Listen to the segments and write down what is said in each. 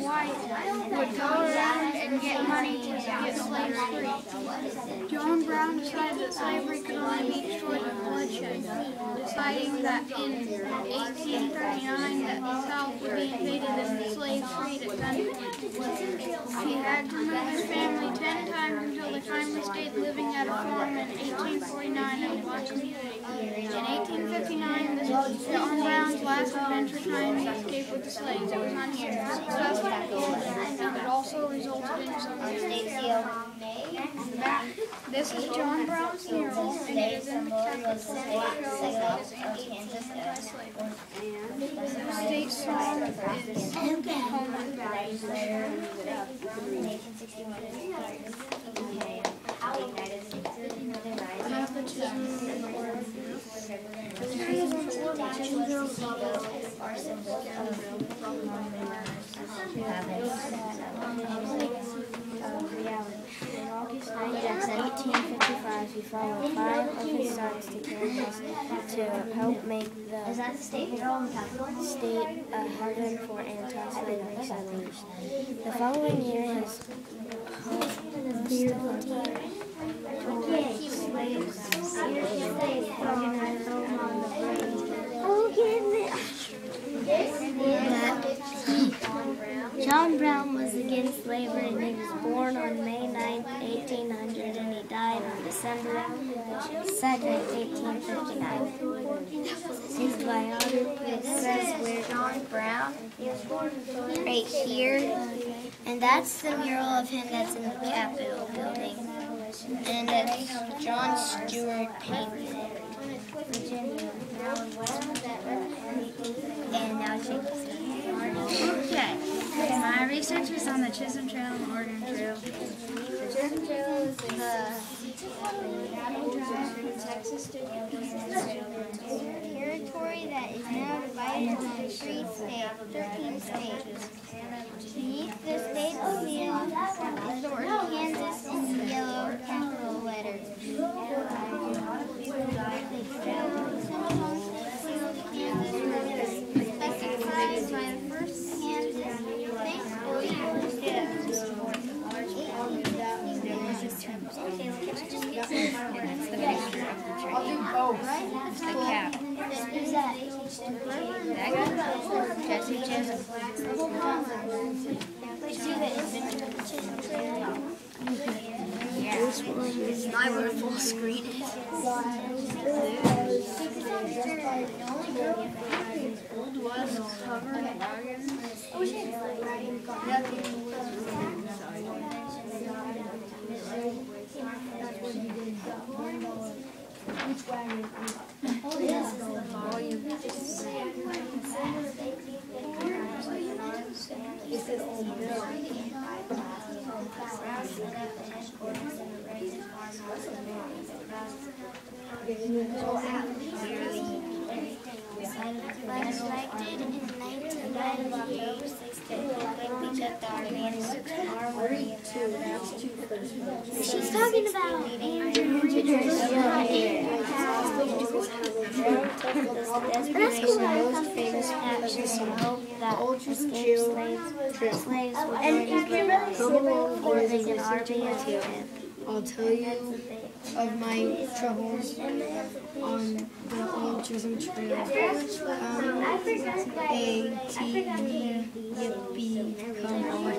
white would go around and get money to get slaves free. John Brown decided that slavery could only be destroyed with bloodshed, deciding that in 1839 that the South would be invaded and the slaves freed at gunpoint. He had to move his family 10 times until they finally stayed living at a farm in 1849 in a black community. In 1859, this was John Brown's last adventure trying to escape with the slaves. It was unsuccessful, and it also resulted in some This is John Brown's mural, and it is in the Catholic anti-slavery. The state song is Home and Back. In August 1855, he followed 5 of his sons to Kansas to help make the state a haven for anti-slavery settlers. The following year, his hostility towards slaves John Brown was against slavery, and he was born on May 9, 1800, and he died on December 2nd, 1859. His biography says where John Brown, right here, and that's the mural of him that's in the Capitol building, and that's John Stewart painted it. And now Jigsaw. Okay, my research was on the Chisholm Trail and Oregon Trail. The Chisholm Trail is the Texas territory that is now divided into 13 states. Beneath the state of Kansas is the word Kansas in yellow capital letters. That's the cap. Who's that? That guy? Jesse Chisholm. Yeah. I would full screen it. Old West covered wagons. Which wagon? Is it old bill? Elected in 1998, we took the army. She's talking about Andrew. That's cool. Most famous actions that escaped slaves would come along or they can army and I'll tell you of my troubles on the old Jigsaw Trail. A-T-E, yippee, come on,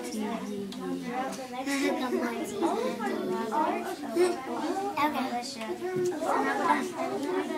Okay.